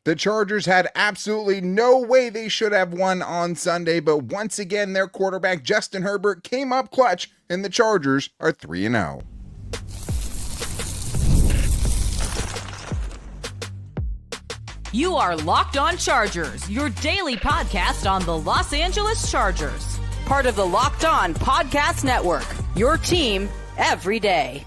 The Chargers had absolutely no way they should have won on Sunday, but once again, their quarterback Justin Herbert came up clutch, and the Chargers are 3-0. You are Locked On Chargers, your daily podcast on the Los Angeles Chargers. Part of the Locked On Podcast Network, your team every day.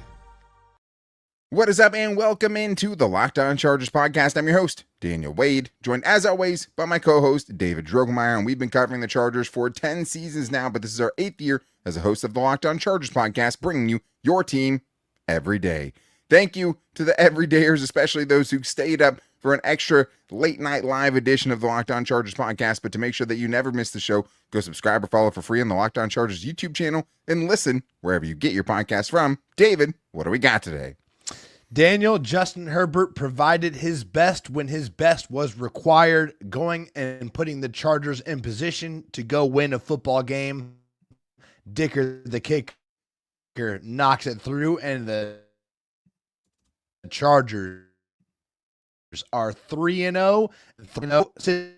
What is up, and welcome into the Locked On Chargers podcast. I'm your host, Daniel Wade, joined as always by my co-host, David Drogemeyer, and we've been covering the Chargers for 10 seasons now, but this is our 8th year as a host of the Locked On Chargers podcast, bringing you your team every day. Thank you to the everydayers, especially those who stayed up for an extra late night live edition of the Locked On Chargers podcast. But to make sure that you never miss the show, go subscribe or follow for free on the Locked On Chargers YouTube channel and listen wherever you get your podcast from. David, what do we got today? Daniel, Justin Herbert provided his best when his best was required, going and putting the Chargers in position to go win a football game. Dicker, the kicker, knocks it through, and the Chargers are 3-0. 3-0.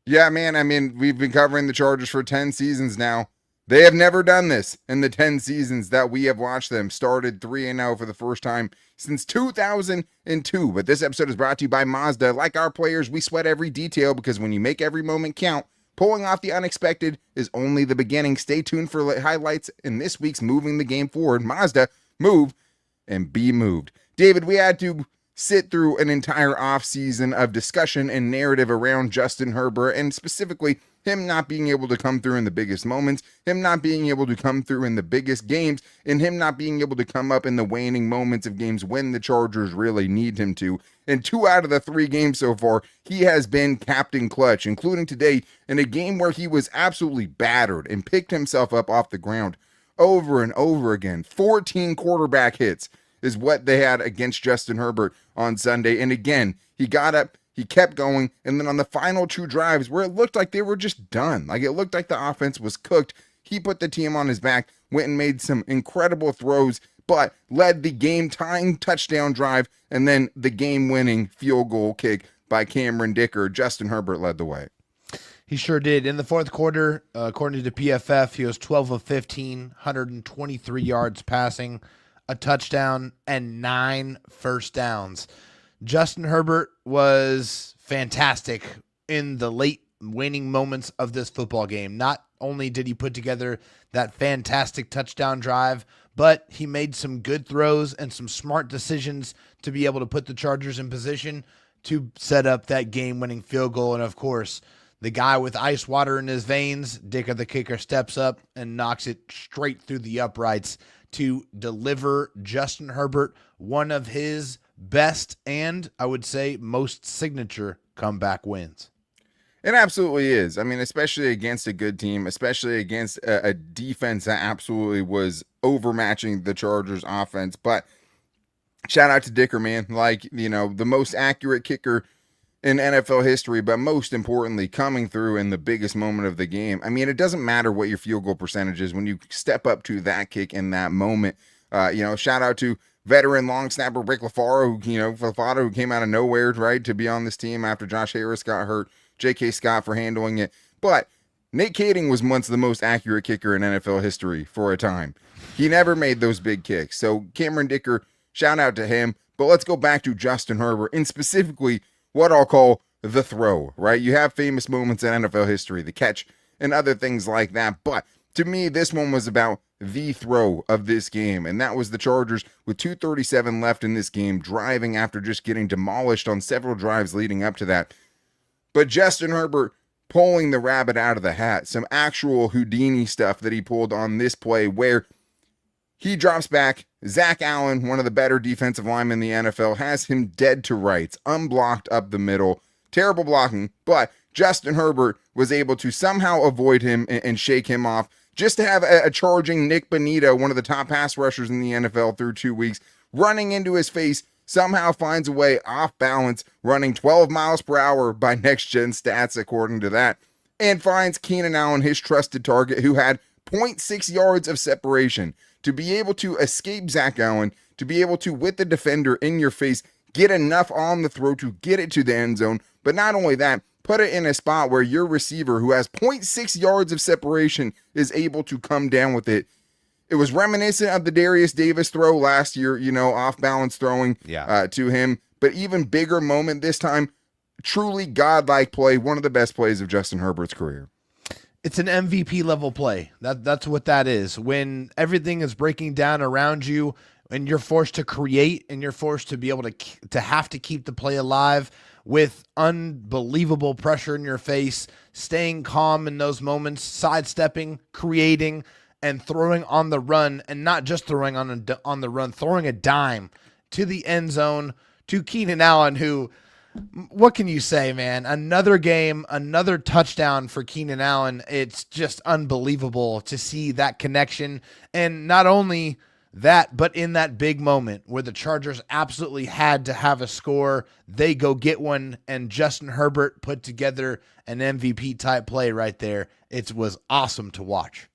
Yeah, man, I mean, we've been covering the Chargers for 10 seasons now. They have never done this in the 10 seasons that we have watched them. Started 3-0 for the first time since 2002. But this episode is brought to you by Mazda. Like our players, we sweat every detail because when you make every moment count, pulling off the unexpected is only the beginning. Stay tuned for highlights in this week's Moving the Game Forward. Mazda, move and be moved. David, we had to sit through an entire offseason of discussion and narrative around Justin Herbert, and specifically him not being able to come through in the biggest moments, him not being able to come through in the biggest games, and him not being able to come up in the waning moments of games when the Chargers really need him to. In 2 out of the 3 games so far, he has been Captain Clutch, including today in a game where he was absolutely battered and picked himself up off the ground over and over again. 14 quarterback hits is what they had against Justin Herbert on Sunday. And again, he got up, he kept going, and then on the final 2 drives where it looked like they were just done, like it looked like the offense was cooked, he put the team on his back, went and made some incredible throws, but led the game-tying touchdown drive and then the game-winning field goal kick by Cameron Dicker. Justin Herbert led the way. He sure did. In the fourth quarter, according to PFF, he was 12 of 15, 123 yards passing, a touchdown, and 9 first downs. Justin Herbert was fantastic in the late waning moments of this football game. Not only did he put together that fantastic touchdown drive, but he made some good throws and some smart decisions to be able to put the Chargers in position to set up that game-winning field goal. And, of course, the guy with ice water in his veins, Dicker the kicker, steps up and knocks it straight through the uprights to deliver Justin Herbert one of his best and, I would say, most signature comeback wins. It absolutely is. I mean, especially against a good team, especially against a defense that absolutely was overmatching the Chargers offense. But shout out to Dicker, man. Like, you know, the most accurate kicker in NFL history, but most importantly, coming through in the biggest moment of the game. I mean, it doesn't matter what your field goal percentage is when you step up to that kick in that moment. Shout out to veteran long snapper Rick LaFaro, who came out of nowhere, right, to be on this team after Josh Harris got hurt. J.K. Scott for handling it. But Nate Kading was once the most accurate kicker in NFL history for a time. He never made those big kicks. So Cameron Dicker, shout out to him. But let's go back to Justin Herbert and specifically what I'll call the throw, right? You have famous moments in NFL history, the catch and other things like that. But to me, this one was about the throw of this game, and that was the Chargers with 2:37 left in this game, driving after just getting demolished on several drives leading up to that. But Justin Herbert pulling the rabbit out of the hat, some actual Houdini stuff that he pulled on this play where he drops back. Zach Allen, one of the better defensive linemen in the NFL, has him dead to rights, unblocked up the middle. Terrible blocking, but Justin Herbert was able to somehow avoid him and shake him off. Just to have a charging Nick Bonita, one of the top pass rushers in the NFL through 2 weeks, running into his face, somehow finds a way off balance, running 12 miles per hour by next-gen stats, according to that, and finds Keenan Allen, his trusted target, who had 0.6 yards of separation, to be able to escape Zach Allen, to be able to, with the defender in your face, get enough on the throw to get it to the end zone. But not only that, put it in a spot where your receiver, who has 0.6 yards of separation, is able to come down with it. It was reminiscent of the Darius Davis throw last year, off balance throwing to him. But even bigger moment this time, truly godlike play, one of the best plays of Justin Herbert's career. It's an MVP level play. That's what that is. When everything is breaking down around you and you're forced to create and you're forced to be able to have to keep the play alive with unbelievable pressure in your face, staying calm in those moments, sidestepping, creating, and throwing on the run, and not just throwing on the run, throwing a dime to the end zone to Keenan Allen, who, what can you say, man? Another game, another touchdown for Keenan Allen. It's just unbelievable to see that connection. And not only that, but in that big moment where the Chargers absolutely had to have a score, they go get one, and Justin Herbert put together an MVP type play right there. It was awesome to watch.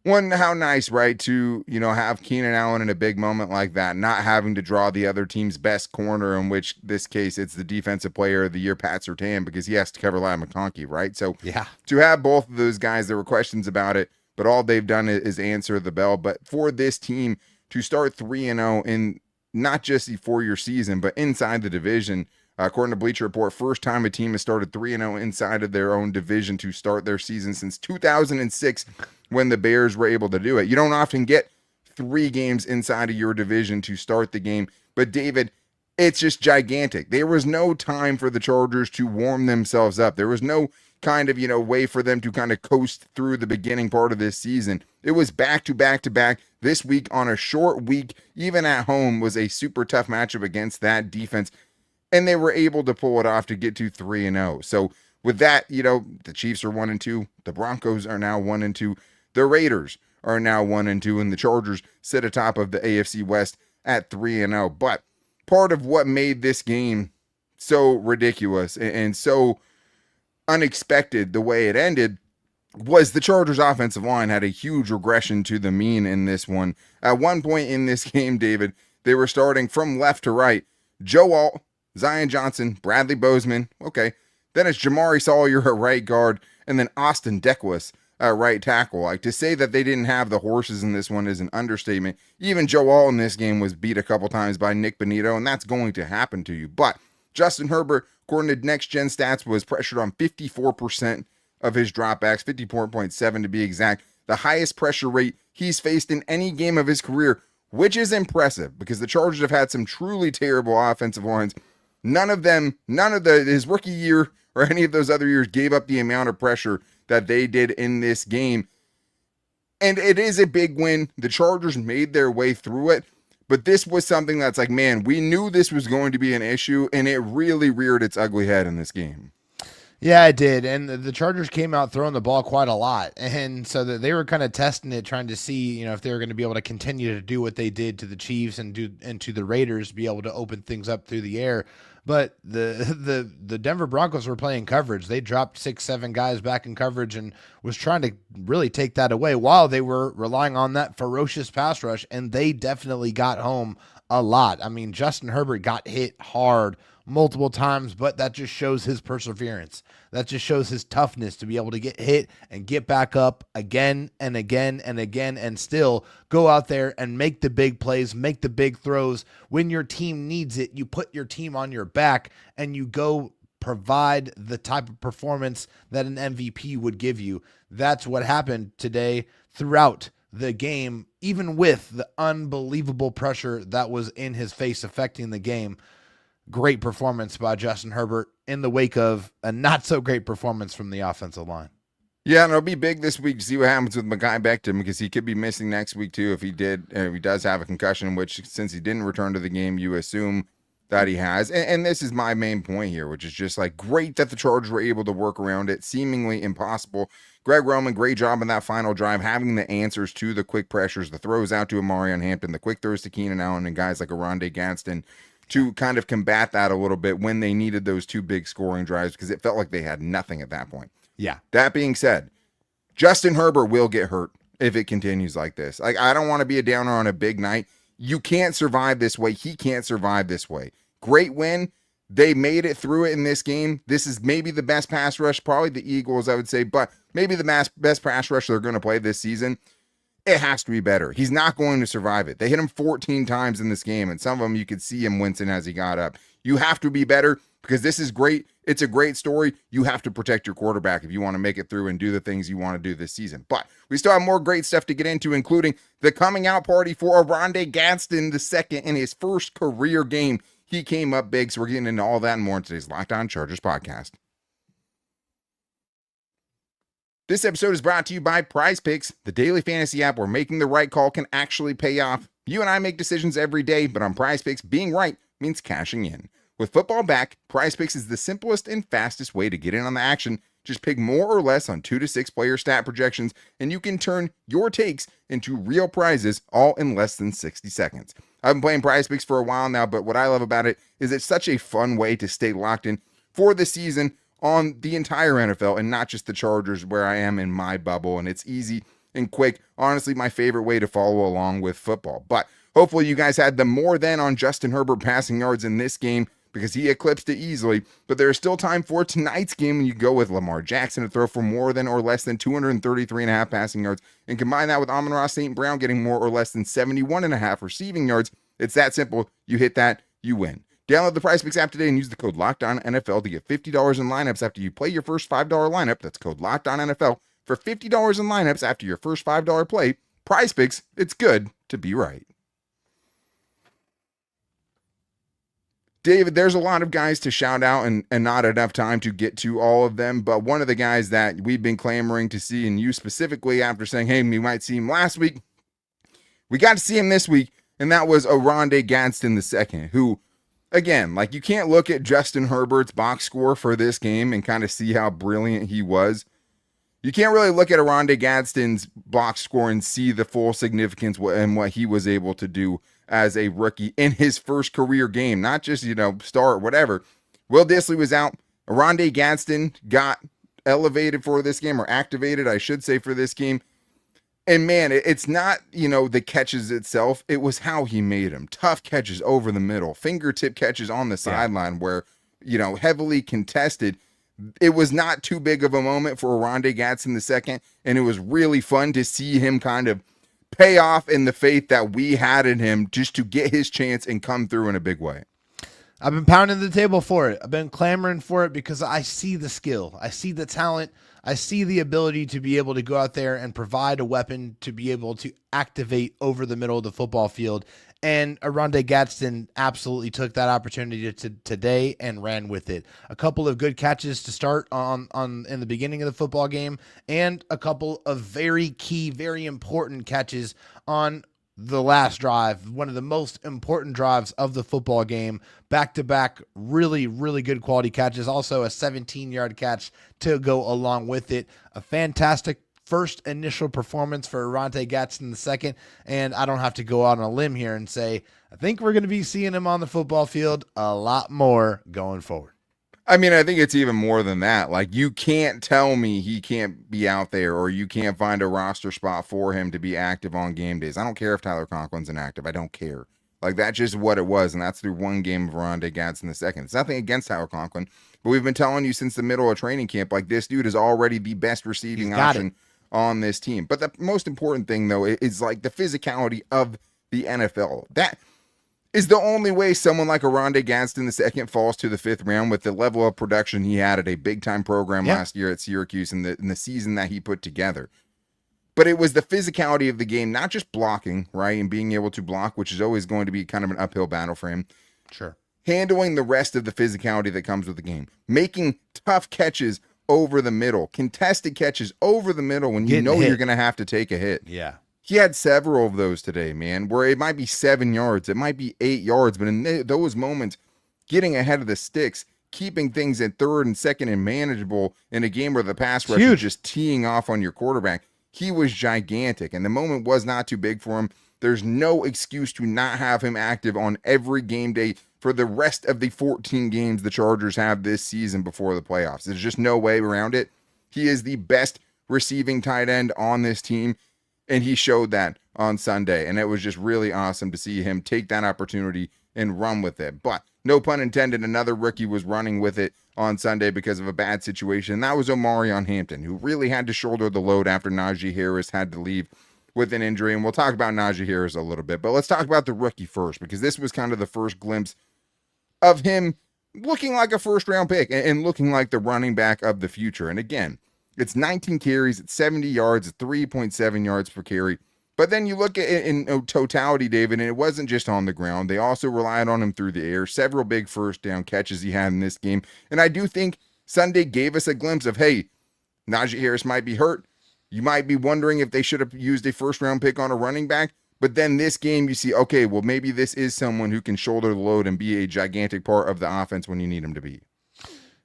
One, how nice, right, to, have Keenan Allen in a big moment like that, not having to draw the other team's best corner, in which this case it's the defensive player of the year, Pat Surtain, because he has to cover Ladd McConkey, right? So yeah, to have both of those guys, there were questions about it, but all they've done is answer the bell. But for this team to start 3-0 in not just the 4-year season, but inside the division, according to Bleacher Report, first time a team has started 3-0 inside of their own division to start their season since 2006, when the Bears were able to do it. You don't often get 3 games inside of your division to start the game. But David, it's just gigantic. There was no time for the Chargers to warm themselves up. There was no kind of, way for them to kind of coast through the beginning part of this season. It was back to back to back this week on a short week, even at home, was a super tough matchup against that defense. And they were able to pull it off to get to 3-0. So with that, the Chiefs are 1-2. The Broncos are now 1-2. The Raiders are now 1-2. And the Chargers sit atop of the AFC West at 3-0. But part of what made this game so ridiculous and so unexpected the way it ended was the Chargers offensive line had a huge regression to the mean in this one. At one point in this game, David, they were starting from left to right. Joe Alt, Zion Johnson, Bradley Bozeman, okay. Then it's Jamari Sawyer at right guard, and then Austin Dequas at right tackle. Like, to say that they didn't have the horses in this one is an understatement. Even Joe Alt in this game was beat a couple times by Nick Bonito, and that's going to happen to you. But Justin Herbert, according to Next Gen Stats, was pressured on 54% of his dropbacks, 54.7 to be exact. The highest pressure rate he's faced in any game of his career, which is impressive because the Chargers have had some truly terrible offensive lines. None of his rookie year or any of those other years gave up the amount of pressure that they did in this game. And it is a big win. The Chargers made their way through it, but this was something that's like, man, we knew this was going to be an issue, and it really reared its ugly head in this game. Yeah, it did. And the Chargers came out throwing the ball quite a lot. And so that they were kind of testing it, trying to see, if they were going to be able to continue to do what they did to the Chiefs and to the Raiders, be able to open things up through the air. But the Denver Broncos were playing coverage. They dropped 6-7 guys back in coverage and was trying to really take that away while they were relying on that ferocious pass rush. And they definitely got home a lot. I mean, Justin Herbert got hit hard multiple times, but that just shows his perseverance. That just shows his toughness to be able to get hit and get back up again and again and again and still go out there and make the big plays, make the big throws. When your team needs it, you put your team on your back and you go provide the type of performance that an MVP would give you. That's what happened today throughout the game, even with the unbelievable pressure that was in his face affecting the game. Great performance by Justin Herbert in the wake of a not so great performance from the offensive line. Yeah, and it'll be big this week to see what happens with Mekhi Becton, because he could be missing next week too if he does have a concussion, which since he didn't return to the game, you assume that he has. And this is my main point here, which is just like great that the Chargers were able to work around it. Seemingly impossible. Greg Roman, great job on that final drive, having the answers to the quick pressures, the throws out to Amari Hampton, the quick throws to Keenan Allen, and guys like Oronde Gadsden to kind of combat that a little bit when they needed those 2 big scoring drives, because it felt like they had nothing at that point. Yeah. That being said, Justin Herbert will get hurt if it continues like this. Like, I don't want to be a downer on a big night. You can't survive this way. He can't survive this way. Great win. They made it through it in this game. This is maybe the best pass rush, probably the Eagles, I would say, but maybe the best pass rush they're going to play this season. It has to be better. He's not going to survive it. They hit him 14 times in this game, and some of them you could see him wincing as he got up. You have to be better because this is great. It's a great story. You have to protect your quarterback if you want to make it through and do the things you want to do this season. But we still have more great stuff to get into, including the coming out party for Oronde Gadsden II in his first career game. He came up big, so we're getting into all that and more in today's Locked On Chargers podcast. This episode is brought to you by PrizePicks, the daily fantasy app where making the right call can actually pay off. You and I make decisions every day, but on PrizePicks, being right means cashing in. With football back, PrizePicks is the simplest and fastest way to get in on the action. Just pick more or less on 2 to 6 player stat projections, and you can turn your takes into real prizes all in less than 60 seconds. I've been playing PrizePicks for a while now, but what I love about it is it's such a fun way to stay locked in for the season on the entire NFL and not just the Chargers where I am in my bubble, and it's easy and quick. Honestly, my favorite way to follow along with football. But hopefully you guys had the more than on Justin Herbert passing yards in this game because he eclipsed it easily, but there's still time for tonight's game when you go with Lamar Jackson to throw for more than or less than 233.5 passing yards and combine that with Amon-Ra St. Brown getting more or less than 71.5 receiving yards. It's that simple. You hit that, you win. Download the PrizePicks app today and use the code LOCKEDONNFL to get $50 in lineups after you play your first $5 lineup. That's code LOCKEDONNFL for $50 in lineups after your first $5 play. PrizePicks, it's good to be right. David, there's a lot of guys to shout out and not enough time to get to all of them, but one of the guys that we've been clamoring to see, and you specifically after saying, hey, we might see him last week, we got to see him this week, and that was Oronde Gadsden II, who, again, like you can't look at Justin Herbert's box score for this game and kind of see how brilliant he was. You can't really look at Oronde Gadsden's box score and see the full significance and what he was able to do as a rookie in his first career game, not just, start, whatever. Will Dissly was out. Oronde Gadsden got elevated for this game, or activated, I should say, for this game. And man, it's not, the catches itself. It was how he made them. Tough catches over the middle, fingertip catches on the sideline where, heavily contested. It was not too big of a moment for Oronde Gadsden II, and it was really fun to see him kind of pay off in the faith that we had in him just to get his chance and come through in a big way. I've been pounding the table for it. I've been clamoring for it because I see the skill. I see the talent. I see the ability to be able to go out there and provide a weapon to be able to activate over the middle of the football field. And Oronde Gadsden absolutely took that opportunity today and ran with it. A couple of good catches to start on in the beginning of the football game, and a couple of very key, very important catches on the last drive, one of the most important drives of the football game. Back-to-back, really, really good quality catches. Also a 17-yard catch to go along with it. A fantastic first initial performance for Oronde Gadsden II, and I don't have to go out on a limb here and say I think we're going to be seeing him on the football field a lot more going forward. I mean, I think it's even more than that. Like, you can't tell me he can't be out there, or you can't find a roster spot for him to be active on game days. I don't care if Tyler Conklin's inactive. I don't care. Like, that's just what it was, and that's through one game of Oronde Gadsden II. It's nothing against Tyler Conklin, but we've been telling you since the middle of training camp, like, this dude is already the best receiving option on this team. But the most important thing, though, is like the physicality of the NFL. That is the only way someone like Oronde Gadsden II falls to the 5th round with the level of production he had at a big-time program last year at Syracuse in the season that he put together. But it was the physicality of the game, not just blocking, right, and being able to block, which is always going to be kind of an uphill battle for him. Sure. Handling the rest of the physicality that comes with the game. Making tough catches over the middle. Contested catches over the middle when you know you're going to have to take a hit. Yeah. He had several of those today, man, where it might be 7 yards, it might be 8 yards, but in those moments, getting ahead of the sticks, keeping things at 3rd and 2nd and manageable in a game where the pass rush is just teeing off on your quarterback, he was gigantic, and the moment was not too big for him. There's no excuse to not have him active on every game day for the rest of the 14 games the Chargers have this season before the playoffs. There's just no way around it. He is the best receiving tight end on this team, and he showed that on Sunday, and it was just really awesome to see him take that opportunity and run with it. But no pun intended, another rookie was running with it on Sunday because of a bad situation, and that was Oronde Hampton, who really had to shoulder the load after Naji Harris had to leave with an injury. And we'll talk about Naji Harris a little bit, but let's talk about the rookie first, because this was kind of the first glimpse of him looking like a first-round pick and looking like the running back of the future. And again, it's 19 carries, it's 70 yards, it's 3.7 yards per carry. But then you look at it in totality, David, and it wasn't just on the ground. They also relied on him through the air. Several big first down catches he had in this game. And I do think Sunday gave us a glimpse of, hey, Naji Harris might be hurt. You might be wondering if they should have used a first-round pick on a running back. But then this game, you see, okay, well, maybe this is someone who can shoulder the load and be a gigantic part of the offense when you need him to be.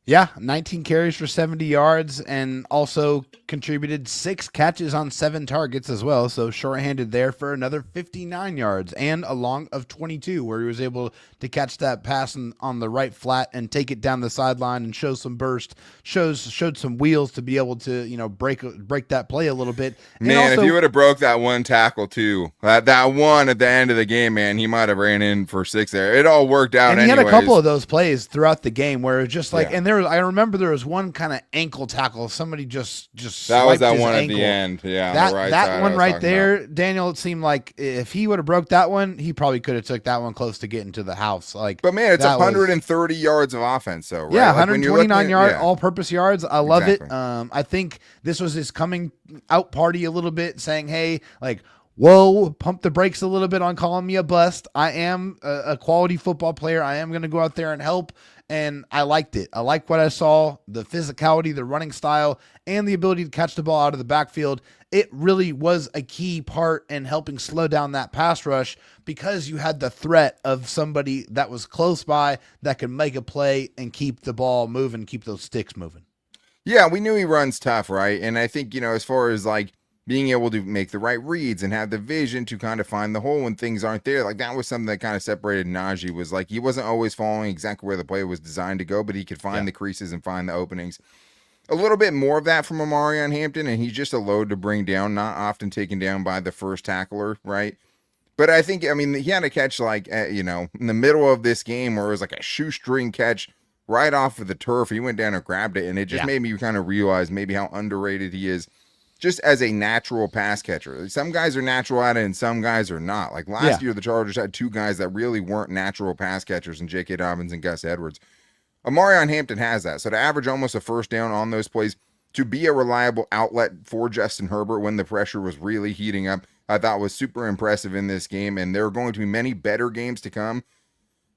Yeah, 19 carries for 70 yards and also contributed 6 catches on 7 targets as well. So short-handed there for another 59 yards and a long of 22, where he was able to catch that pass on the right flat and take it down the sideline and show some burst, showed some wheels to be able to, you know, break that play a little bit. And man, also, if he would have broke that one tackle too, that one at the end of the game, man, he might have ran in for 6 there. It all worked out. And he had a couple of those plays throughout the game where it was just like, and I remember there was one kind of ankle tackle. Somebody just that was that his one ankle. At the end. Yeah, that on the right that side one right there, about. Daniel. It seemed like if he would have broke that one, he probably could have took that one close to getting to the house. Like, but man, it's 130 yards of offense, though. Right? Yeah, like 129 all-purpose yards. I love exactly. it. I think this was his coming out party a little bit, saying, "Hey, like." Whoa, pump the brakes a little bit on calling me a bust. I am a quality football player. I am going to go out there and help. And I liked it. I like what I saw, the physicality, the running style, and the ability to catch the ball out of the backfield. It really was a key part in helping slow down that pass rush because you had the threat of somebody that was close by that could make a play and keep the ball moving, keep those sticks moving. Yeah, we knew he runs tough, right? And I think, you know, as far as like being able to make the right reads and have the vision to kind of find the hole when things aren't there. Like that was something that kind of separated Najee, was like, he wasn't always following exactly where the play was designed to go, but he could find the creases and find the openings. A little bit more of that from Oronde Hampton, and he's just a load to bring down, not often taken down by the first tackler, right? But I think, I mean, he had a catch like, you know, in the middle of this game where it was like a shoestring catch right off of the turf. He went down and grabbed it, and it just made me kind of realize maybe how underrated he is just as a natural pass catcher. Some guys are natural at it and some guys are not. Like last year, the Chargers had 2 guys that really weren't natural pass catchers in J.K. Dobbins and Gus Edwards. Oronde Hampton has that. So to average almost a first down on those plays, to be a reliable outlet for Justin Herbert when the pressure was really heating up, I thought was super impressive in this game. And there are going to be many better games to come.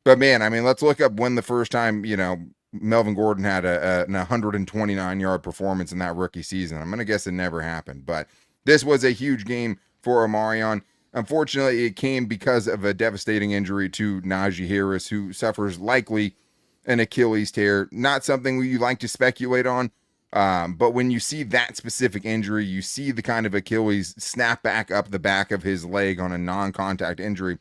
But man, I mean, let's look up when the first time, you know, Melvin Gordon had an 129-yard performance in that rookie season. I'm going to guess it never happened. But this was a huge game for Oronde. Unfortunately, it came because of a devastating injury to Naji Harris, who suffers likely an Achilles tear. Not something you like to speculate on, but when you see that specific injury, you see the kind of Achilles snap back up the back of his leg on a non-contact injury.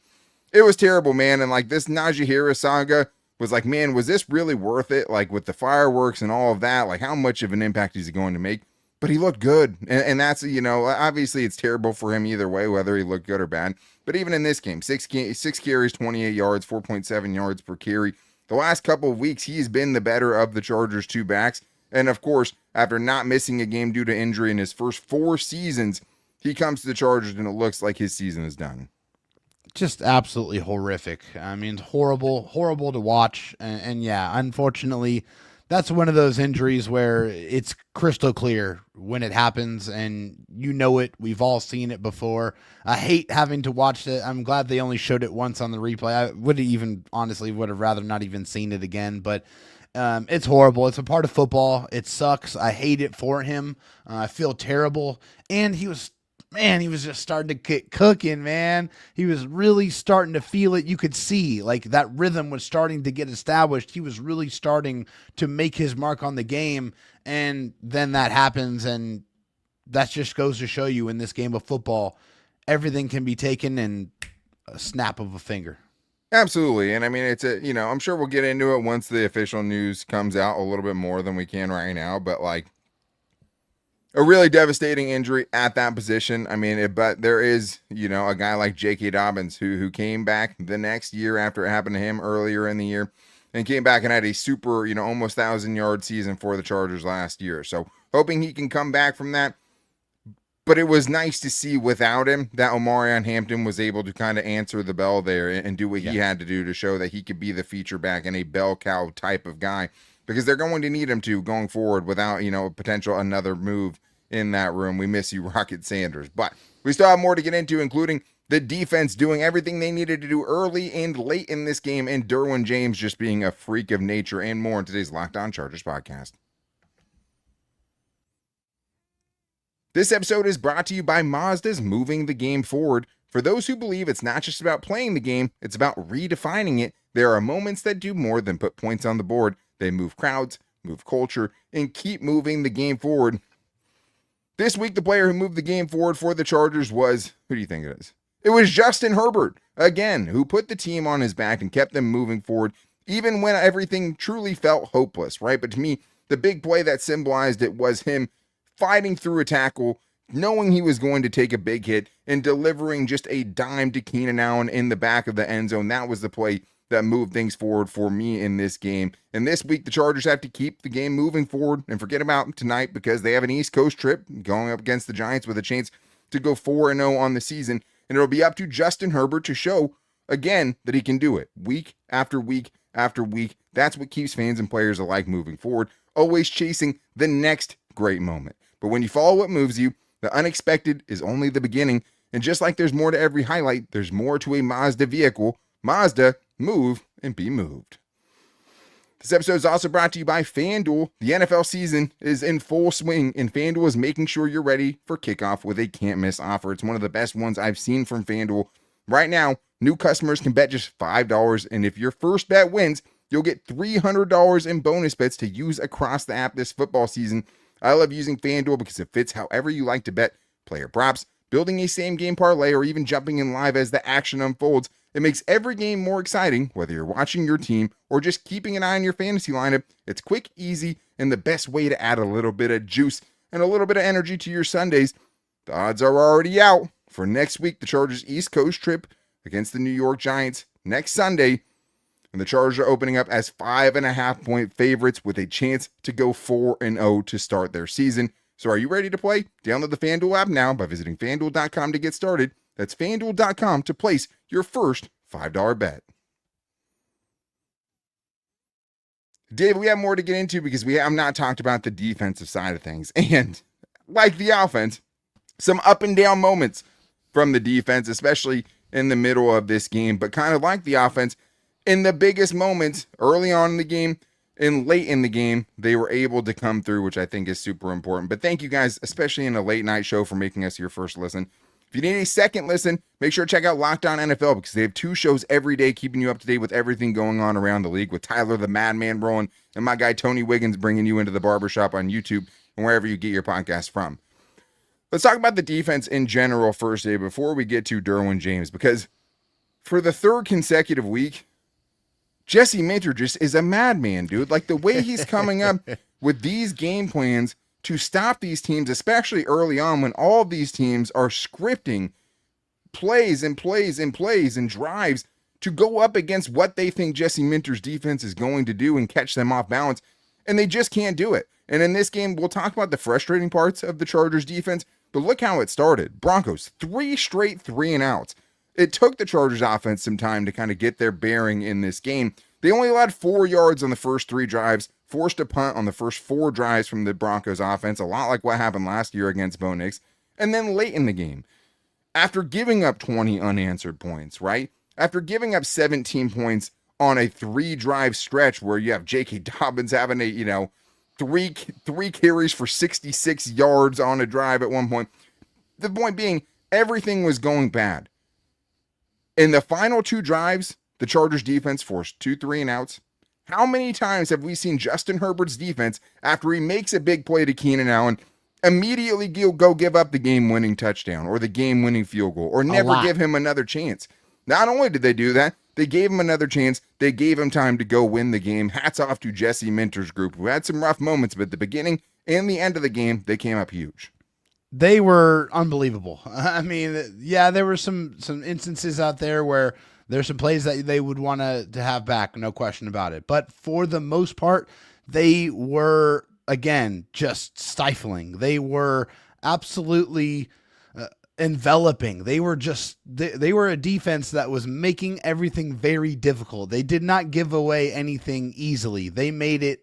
It was terrible, man. And like this Naji Harris saga was like, man, was this really worth it? Like with the fireworks and all of that, like how much of an impact is he going to make? But he looked good. And that's, you know, obviously it's terrible for him either way, whether he looked good or bad. But even in this game, 6 carries, 28 yards, 4.7 yards per carry. The last couple of weeks, he's been the better of the Chargers' 2 backs. And of course, after not missing a game due to injury in his first 4 seasons, he comes to the Chargers and it looks like his season is done. Just absolutely horrific. I mean, horrible to watch. And yeah, unfortunately, that's one of those injuries where it's crystal clear when it happens and you know it. We've all seen it before. I hate having to watch it. I'm glad they only showed it once on the replay. I would have rather not even seen it again, but it's horrible. It's a part of football. It sucks. I hate it for him. I feel terrible. And he was just starting to get cooking, man. He was really starting to feel it. You could see like that rhythm was starting to get established. He was really starting to make his mark on the game. And then that happens. And that just goes to show you in this game of football, everything can be taken in a snap of a finger. Absolutely. And I mean, it's a, you know, I'm sure we'll get into it once the official news comes out a little bit more than we can right now. But like, a really devastating injury at that position. I mean, but there is, a guy like J.K. Dobbins who came back the next year after it happened to him earlier in the year and came back and had a super, almost 1,000-yard season for the Chargers last year. So hoping he can come back from that. But it was nice to see without him that Omarion Hampton was able to kind of answer the bell there and do what he had to do to show that he could be the feature back and a bell cow type of guy, because they're going to need him to going forward without, potential another move in that room. We miss you, Rocket Sanders. But we still have more to get into, including the defense doing everything they needed to do early and late in this game, and Derwin James just being a freak of nature, and more in today's Locked On Chargers podcast. This episode is brought to you by Mazda's Moving the Game Forward. For those who believe it's not just about playing the game, it's about redefining it, there are moments that do more than put points on the board. They move crowds, move culture, and keep moving the game forward. This week, the player who moved the game forward for the Chargers was, who do you think it is? It was Justin Herbert, again, who put the team on his back and kept them moving forward, even when everything truly felt hopeless, right? But to me, the big play that symbolized it was him fighting through a tackle, knowing he was going to take a big hit, and delivering just a dime to Keenan Allen in the back of the end zone. That was the play that moved things forward for me in this game. And this week, the Chargers have to keep the game moving forward and forget about tonight, because they have an East Coast trip going up against the Giants with a chance to go 4-0 on the season. And it'll be up to Justin Herbert to show, again, that he can do it week after week after week. That's what keeps fans and players alike moving forward, always chasing the next great moment. But when you follow what moves you, the unexpected is only the beginning. And just like there's more to every highlight, there's more to a Mazda vehicle. Mazda, move and be moved. This episode is also brought to you by FanDuel. The NFL season is in full swing, and FanDuel is making sure you're ready for kickoff with a can't-miss offer. It's one of the best ones I've seen from FanDuel. Right now, new customers can bet just $5, and if your first bet wins, you'll get $300 in bonus bets to use across the app this football season. I love using FanDuel because it fits however you like to bet. Player props, building a same-game parlay, or even jumping in live as the action unfolds. It makes every game more exciting, whether you're watching your team or just keeping an eye on your fantasy lineup. It's quick, easy, and the best way to add a little bit of juice and a little bit of energy to your Sundays. The odds are already out for next week, the Chargers' East Coast trip against the New York Giants next Sunday. And the Chargers are opening up as 5.5-point favorites with a chance to go 4-0 to start their season. So are you ready to play? Download the FanDuel app now by visiting FanDuel.com to get started. That's FanDuel.com to place your first $5 bet. Dave, we have more to get into because we have not talked about the defensive side of things. And like the offense, some up and down moments from the defense, especially in the middle of this game. But kind of like the offense, in the biggest moments early on in the game and late in the game, they were able to come through, which I think is super important. But thank you guys, especially in a late night show, for making us your first listen. If you need a second listen, make sure to check out Locked On NFL, because they have 2 shows every day keeping you up to date with everything going on around the league, with Tyler the Madman rolling and my guy Tony Wiggins bringing you into the barbershop on YouTube and wherever you get your podcast from. Let's talk about the defense in general first, Dave, before we get to Derwin James, because for the 3rd consecutive week, Jesse Minter just is a madman, dude. Like, the way he's coming up with these game plans to stop these teams, especially early on when all of these teams are scripting plays and plays and plays and drives to go up against what they think Jesse Minter's defense is going to do and catch them off balance, and they just can't do it. And in this game, we'll talk about the frustrating parts of the Chargers defense, but look how it started. Broncos, 3 straight 3-and-outs. It took the Chargers offense some time to kind of get their bearing in this game. They only allowed 4 yards on the first 3 drives, forced a punt on the first 4 drives from the Broncos offense, a lot like what happened last year against Bo Nix. And then late in the game, after giving up 20 unanswered points, right? After giving up 17 points on a 3-drive stretch where you have J.K. Dobbins having a, three carries for 66 yards on a drive at one point. The point being, everything was going bad. In the final 2 drives, the Chargers defense forced 2 3-and-outs. How many times have we seen Justin Herbert's defense, after he makes a big play to Keenan Allen, immediately go give up the game-winning touchdown or the game-winning field goal, or never give him another chance? Not only did they do that, they gave him another chance. They gave him time to go win the game. Hats off to Jesse Minter's group, who had some rough moments, but at the beginning in the end of the game, they came up huge. They were unbelievable. I mean, yeah, there were some instances out there where there's some plays that they would want to have back, no question about it. But for the most part, they were, again, just stifling. They were absolutely enveloping. They were just they were a defense that was making everything very difficult. They did not give away anything easily. They made it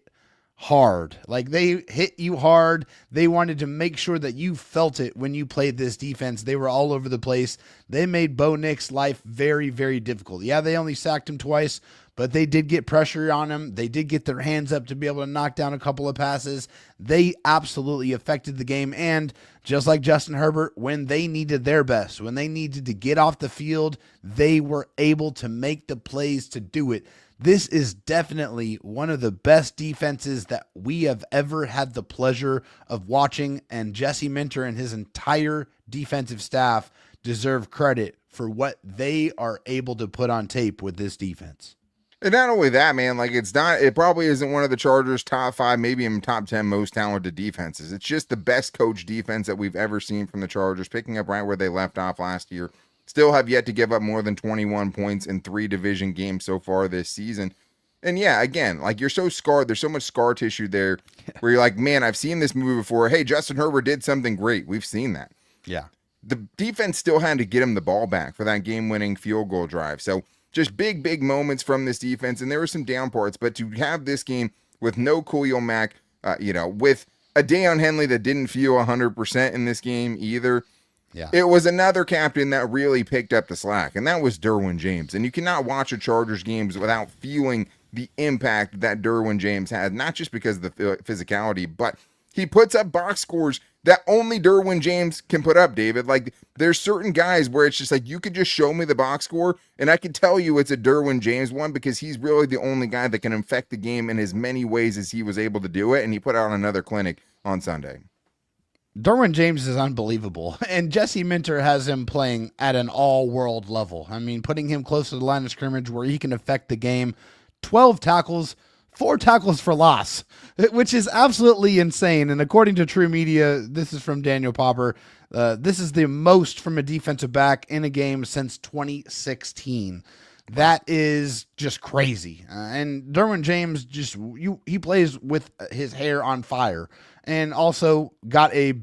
hard. Like, they hit you hard. They wanted to make sure that you felt it when you played this defense. They were all over the place. They made Bo Nix's life very, very difficult. Yeah, they only sacked him twice, but they did get pressure on him. They did get their hands up to be able to knock down a couple of passes. They absolutely affected the game. And just like Justin Herbert, when they needed their best, when they needed to get off the field, they were able to make the plays to do it. This is definitely one of the best defenses that we have ever had the pleasure of watching, and Jesse Minter and his entire defensive staff deserve credit for what they are able to put on tape with this defense. And not only that, man, like, it probably isn't one of the Chargers' top 5, maybe even top 10 most talented defenses. It's just the best coach defense that we've ever seen from the Chargers, picking up right where they left off last year. Still have yet to give up more than 21 points in 3 division games so far this season. And yeah, again, like, you're so scarred. There's so much scar tissue there where you're like, man, I've seen this movie before. Hey, Justin Herbert did something great. We've seen that. Yeah. The defense still had to get him the ball back for that game-winning field goal drive. So just big, big moments from this defense. And there were some down parts, but to have this game with no Khalil Mack, with a Deion Henley that didn't feel 100% in this game either. Yeah. It was another captain that really picked up the slack, and that was Derwin James. And you cannot watch a Chargers games without feeling the impact that Derwin James had, not just because of the physicality, but he puts up box scores that only Derwin James can put up, David. Like, there's certain guys where it's just like, you could just show me the box score, and I can tell you it's a Derwin James one, because he's really the only guy that can affect the game in as many ways as he was able to do it, and he put out another clinic on Sunday. Derwin James is unbelievable, and Jesse Minter has him playing at an all-world level. I mean, putting him close to the line of scrimmage where he can affect the game. 12 tackles, 4 tackles for loss, which is absolutely insane. And according to True Media, this is from Daniel Popper, this is the most from a defensive back in a game since 2016. That is just crazy. And Derwin James, he plays with his hair on fire, and also got a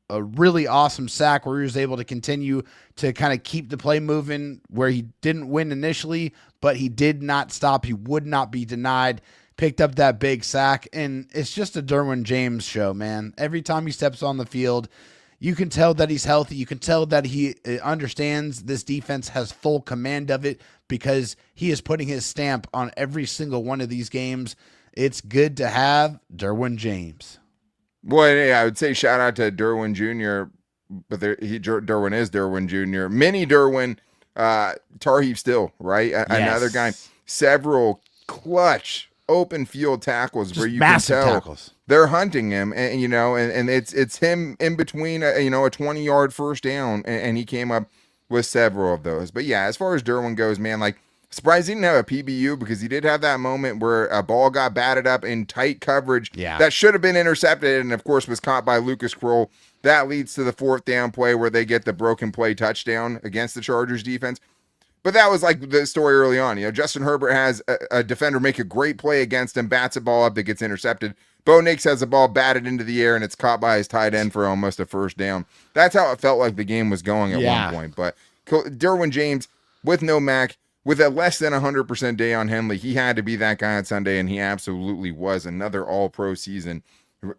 really awesome sack where he was able to continue to kind of keep the play moving, where he didn't win initially, but he did not stop. He would not be denied. Picked up that big sack, and it's just a Derwin James show, man. Every time he steps on the field, you can tell that he's healthy. You can tell that he understands this defense, has full command of it, because he is putting his stamp on every single one of these games. It's good to have Derwin James. Well, yeah, I would say shout out to Derwin Jr., but Derwin is Derwin Jr. Mini Derwin, Tar Heel still, right? Yes. Another guy. Several clutch open field tackles Just where you massive can tell tackles. they're hunting him, and it's him in between a 20-yard first down, and he came up with several of those. But yeah, as far as Derwin goes, man, like, surprised he didn't have a PBU, because he did have that moment where a ball got batted up in tight coverage that should have been intercepted, and of course was caught by Lucas Kroll. That leads to the 4th down play where they get the broken play touchdown against the Chargers defense. But that was like the story early on. Justin Herbert has a defender make a great play against him, bats a ball up that gets intercepted. Bo Nix has the ball batted into the air, and it's caught by his tight end for almost a first down. That's how it felt like the game was going at one point. But Derwin James, with no Mac, with a less than 100% Deion Henley, he had to be that guy on Sunday, and he absolutely was. Another all-pro season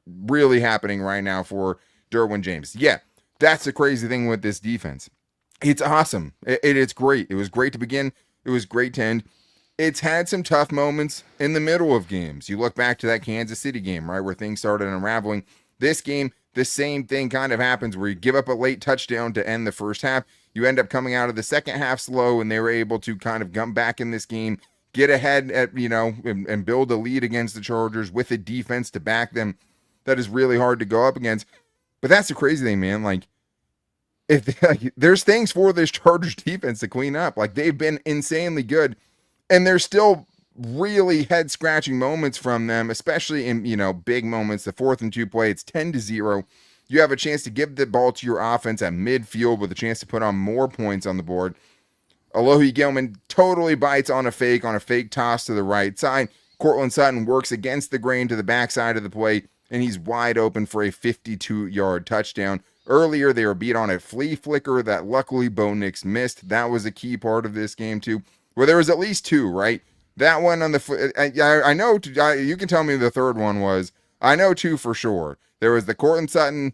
really happening right now for Derwin James. Yeah, that's the crazy thing with this defense. It's awesome. It's great. It was great to begin. It was great to end. It's had some tough moments in the middle of games. You look back to that Kansas City game, right, where things started unraveling. This game, the same thing kind of happens, where you give up a late touchdown to end the first half. You end up coming out of the second half slow, and they were able to kind of come back in this game, get ahead and build a lead against the Chargers with a defense to back them that is really hard to go up against. But that's the crazy thing, man. Like, there's things for this Chargers defense to clean up. Like, they've been insanely good, and they're still really head scratching moments from them, especially in, big moments. The 4th and 2 play, it's 10-0. You have a chance to give the ball to your offense at midfield with a chance to put on more points on the board. Alohi Gilman totally bites on a fake toss to the right side. Cortland Sutton works against the grain to the backside of the play, and he's wide open for a 52-yard touchdown. Earlier, they were beat on a flea flicker that luckily Bo Nix missed. That was a key part of this game, too, where there was at least 2, right? That one on the I know, you can tell me the third one was. I know 2 for sure. There was the Cortland Sutton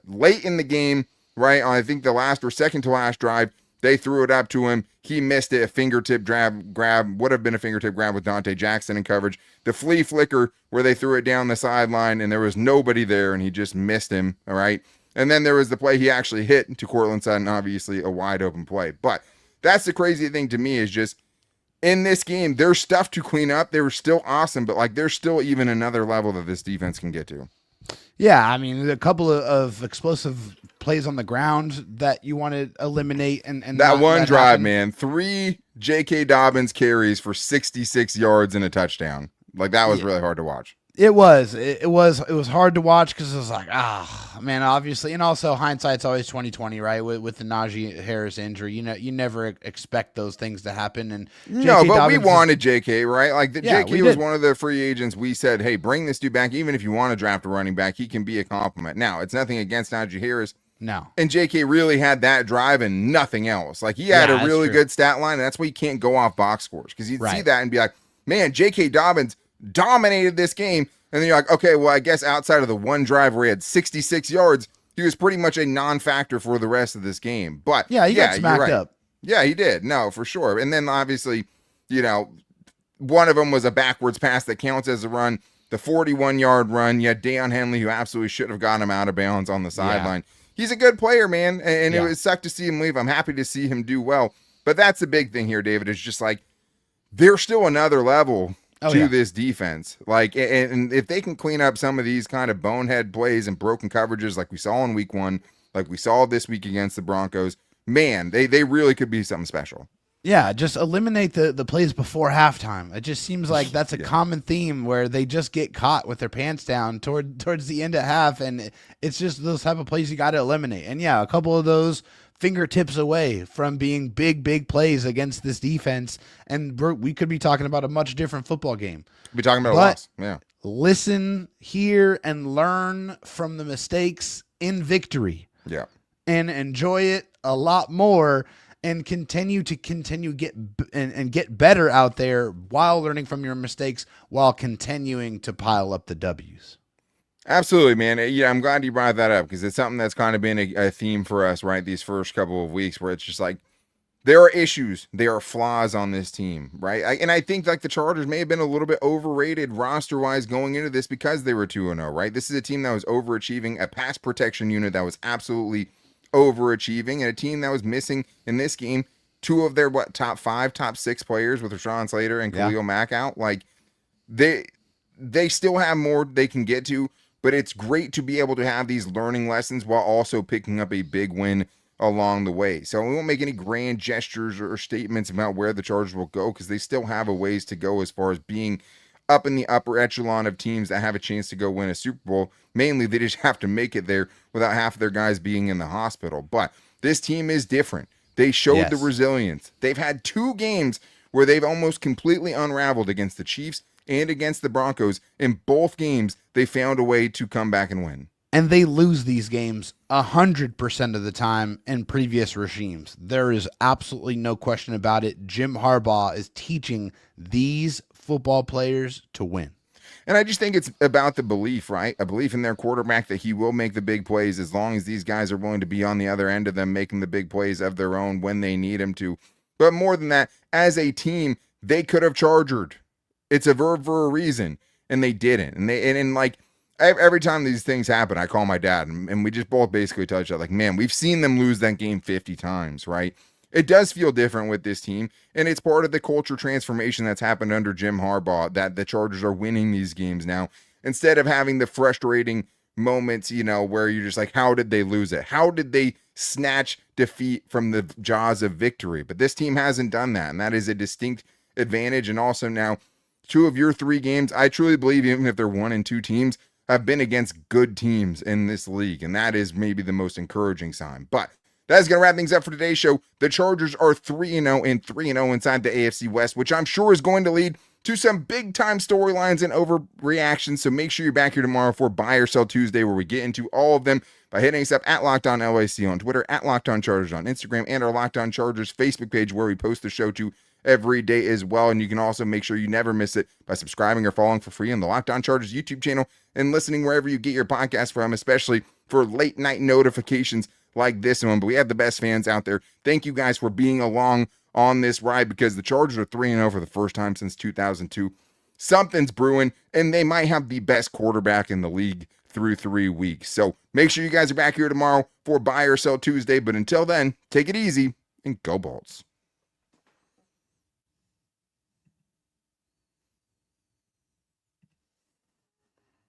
late in the game, right? On I think the last or second to last drive. They threw it up to him. He missed it. A fingertip grab would have been a fingertip grab with Dante Jackson in coverage. The flea flicker where they threw it down the sideline and there was nobody there and he just missed him. All right. And then there was the play he actually hit to Cortland Sutton, obviously a wide open play. But that's the crazy thing to me is just in this game, there's stuff to clean up. They were still awesome, but like there's still even another level that this defense can get to. Yeah, I mean, a couple of explosive plays on the ground that you want to eliminate. And that one drive, happened. Man, 3 J.K. Dobbins carries for 66 yards and a touchdown. Like that was really hard to watch. It was hard to watch because it was like, man, obviously. And also hindsight's always 20/20, right? With the Naji Harris injury, you never expect those things to happen. And no, but Dobbins we wanted JK, right? Like JK was one of the free agents. We said, hey, bring this dude back. Even if you want to draft a running back, he can be a compliment. Now, it's nothing against Naji Harris. No. And JK really had that drive and nothing else. Like he had a really good stat line, and that's why you can't go off box scores. Because you'd see that and be like, man, JK Dobbins dominated this game. And then you're like, okay, well, I guess outside of the one drive where he had 66 yards, he was pretty much a non-factor for the rest of this game. But he got smacked up. Yeah, he did. No, for sure. And then obviously, one of them was a backwards pass that counts as a run. The 41-yard run, you had Deion Henley, who absolutely should have gotten him out of bounds on the sideline. He's a good player, man. And it was sucked to see him leave. I'm happy to see him do well. But that's the big thing here, David, is just like, there's still another level to this defense. Like, and if they can clean up some of these kind of bonehead plays and broken coverages like we saw in week 1, like we saw this week against the Broncos, man, they really could be something special. Yeah, just eliminate the plays before halftime. It just seems like that's a common theme where they just get caught with their pants down towards the end of half, and it's just those type of plays you got to eliminate. And yeah, a couple of those fingertips away from being big plays against this defense, and we could be talking about a much different football game. We'll be talking about a loss. Yeah. Listen, hear, and learn from the mistakes in victory. Yeah. And enjoy it a lot more. And continue get better out there while learning from your mistakes, while continuing to pile up the W's. Absolutely, man. Yeah, I'm glad you brought that up because it's something that's kind of been a theme for us, right? These first couple of weeks where it's just like there are issues, there are flaws on this team, right? And I think like the Chargers may have been a little bit overrated roster-wise going into this because they were 2-0, right? This is a team that was overachieving, a pass protection unit that was absolutely overachieving, and a team that was missing in this game 2 of their top 5, top 6 players with Rashawn Slater and Khalil Mack out. Like they still have more they can get to, but it's great to be able to have these learning lessons while also picking up a big win along the way. So we won't make any grand gestures or statements about where the Chargers will go because they still have a ways to go as far as being up in the upper echelon of teams that have a chance to go win a Super Bowl. Mainly, they just have to make it there without half of their guys being in the hospital. But this team is different. They showed the resilience. They've had 2 games where they've almost completely unraveled against the Chiefs and against the Broncos. In both games, they found a way to come back and win. And they lose these games 100% of the time in previous regimes. There is absolutely no question about it. Jim Harbaugh is teaching these football players to win. And I just think it's about the belief, right? A belief in their quarterback that he will make the big plays as long as these guys are willing to be on the other end of them, making the big plays of their own when they need him to. But more than that, as a team, they could have chargered. It's a verb for a reason, and they didn't. And like every time these things happen, I call my dad, and we just both basically tell each other, like, man, we've seen them lose that game 50 times, right? It does feel different with this team, and it's part of the culture transformation that's happened under Jim Harbaugh, that the Chargers are winning these games now, instead of having the frustrating moments, where you're just like, how did they lose it? How did they snatch defeat from the jaws of victory? But this team hasn't done that, and that is a distinct advantage. And also now 2 of your 3 games, I truly believe, even if they're 1 and 2 teams, have been against good teams in this league. And that is maybe the most encouraging sign. But that's going to wrap things up for today's show. The Chargers are 3-0 and 3-0 inside the AFC West, which I'm sure is going to lead to some big-time storylines and overreactions. So make sure you're back here tomorrow for Buy or Sell Tuesday, where we get into all of them by hitting us up at Locked On LAC on Twitter, at Locked On Chargers on Instagram, and our Locked On Chargers Facebook page, where we post the show to every day as well. And you can also make sure you never miss it by subscribing or following for free on the Locked On Chargers YouTube channel and listening wherever you get your podcast from, especially for late night notifications like this one. But we have the best fans out there. Thank you guys for being along on this ride, because the Chargers are 3-0 for the first time since 2002. Something's brewing, and they might have the best quarterback in the league through 3 weeks. So make sure you guys are back here tomorrow for Buy or Sell Tuesday. But until then, take it easy and go Bolts.